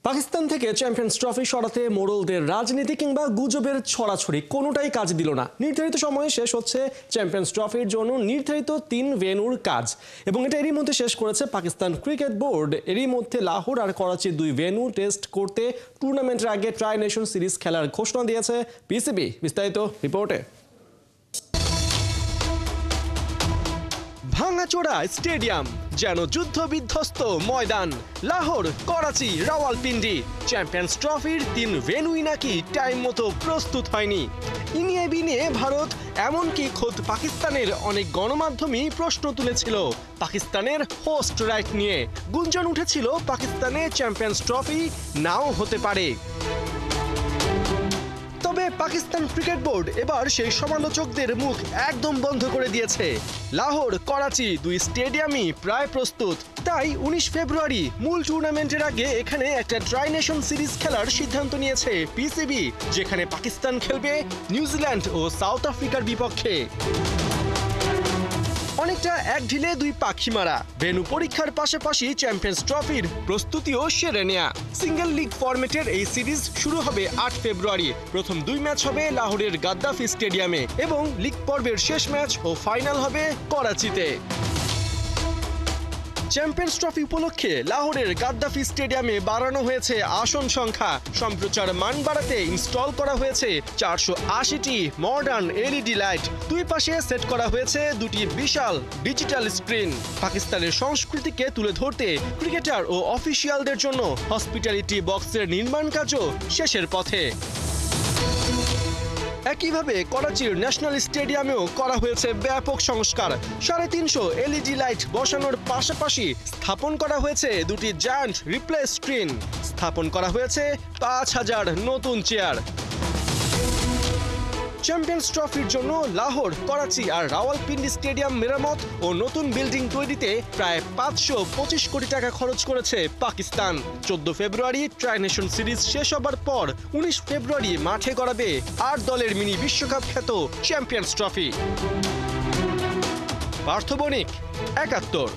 পাকিস্তান থেকে champions trophy সরাতে মোড়লদের রাজনীতি কিংবা গুজবের ছড়াছড়ি কোনোটাই কাজ দিল না। নির্ধারিত সময়ে শেষ হচ্ছে চ্যাম্পিয়ন্স ট্রফির জন্য নির্ধারিত 3 ভেন্যুর কাজ এবং এটা এরই মধ্যে শেষ করেছে পাকিস্তান ক্রিকেট বোর্ড। এরই মধ্যে লাহোর আর করাচির 2 ভেন্যু টেস্ট করতে টুর্নামেন্টের আগে ট্রাই নেশন সিরিজ খেলার ঘোষণা দিয়েছে পিসিবি। বিস্তারিত রিপোর্টে। ভাঙাচোরা স্টেডিয়াম, যেন যুদ্ধ বিধ্বস্ত ময়দান। লাহোর, করাচি, রাওয়ালপিন্ডি, চ্যাম্পিয়ন্স ট্রফির 3 ভেন্যুই নাকি টাইম মতো প্রস্তুত হয়নি। ইনিয়ে বিনিয়ে ভারত, এমনকি খোদ পাকিস্তানের অনেক গণমাধ্যমই প্রশ্ন তুলেছিল পাকিস্তানের হোস্ট রাইট নিয়ে। গুঞ্জন উঠেছিল পাকিস্তানে চ্যাম্পিয়ন্স ট্রফি নাও হতে পারে। তবে পাকিস্তান ক্রিকেট বোর্ড এবার সেই সমালোচকদের মুখ একদম বন্ধ করে দিয়েছে। লাহোর, করাচি 2 স্টেডিয়ামই প্রায় প্রস্তুত। তাই 19 ফেব্রুয়ারি মূল টুর্নামেন্টের আগে এখানে একটা ট্রাই নেশন সিরিজ খেলার সিদ্ধান্ত নিয়েছে পিসিবি, যেখানে পাকিস্তান খেলবে নিউজিল্যান্ড ও সাউথ আফ্রিকার বিপক্ষে। অনেকটা এক ঢিলে 2 পাখি মারা। ভেন্যু পরীক্ষার পাশাপাশি চ্যাম্পিয়ন্স ট্রফির প্রস্তুতিও সেরে নেয়া। সিঙ্গেল লিগ ফরম্যাটের এই সিরিজ শুরু হবে 8 ফেব্রুয়ারি। প্রথম 2 ম্যাচ হবে লাহোরের গাদ্দাফি স্টেডিয়ামে এবং লিগ পর্বের শেষ ম্যাচ ও ফাইনাল হবে করাচিতে। চ্যাম্পিয়ন্স ট্রফি উপলক্ষে লাহোরের গাদ্দাফি স্টেডিয়ামে বাড়ানো হয়েছে আসন সংখ্যা। সম্প্রচার মান বাড়াতে ইনস্টল করা হয়েছে 480টি মডার্ন এলইডি লাইট। 2 পাশে সেট করা হয়েছে 2টি বিশাল ডিজিটাল স্ক্রিন। পাকিস্তানের সংস্কৃতিকে তুলে ধরতে ক্রিকেটার ও অফিসিয়ালদের জন্য হসপিটালিটি বক্সের নির্মাণ কাজও শেষের পথে। একইভাবে করাচির ন্যাশনাল স্টেডিয়ামেও করা হয়েছে ব্যাপক সংস্কার। 350 এলইডি লাইট বসানোর পাশাপাশি স্থাপন করা হয়েছে 2টি জায়ান্ট রিপ্লে স্ক্রিন। স্থাপন করা হয়েছে 5000 নতুন চেয়ার। চ্যাম্পিয়ন্স ট্রফির জন্য লাহোর, করাচি আর রাওয়ালপিন্ডি স্টেডিয়াম মেরামত ও নতুন বিল্ডিং তৈরিতে প্রায় 525 কোটি টাকা খরচ করেছে পাকিস্তান। 14 ফেব্রুয়ারি ট্রাই নেশন সিরিজ শেষ হবার পর 19 ফেব্রুয়ারি মাঠে গড়াবে 8 দলের মিনি বিশ্বকাপ খ্যাত চ্যাম্পিয়ন্স ট্রফি। পার্থ বণিক, 71।